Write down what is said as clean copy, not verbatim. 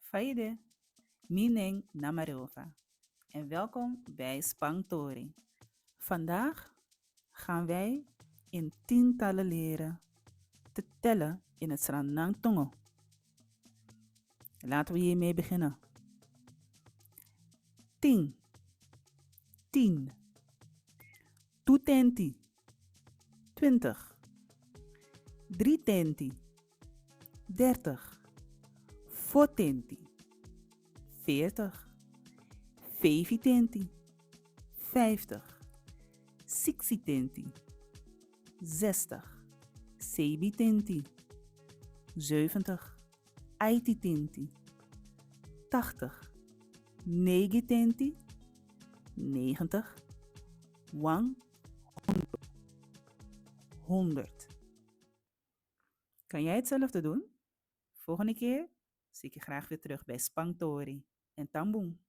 Faide, Mineng Namarova en welkom bij Spangtori. Vandaag gaan wij in tientallen leren te tellen in het Sranang Tongo. Laten we hiermee beginnen. 10, 10, tutenti, 20, 3 tenti, 30, 4 tenti, 40, 5 tenti, 50, 60 tenti, 60, 7 tenti, 70, 80 tenti, 80, 9 tenti, 90, 100. Kan jij hetzelfde doen? Volgende keer zie ik je graag weer terug bij Spangtori en Tamboen.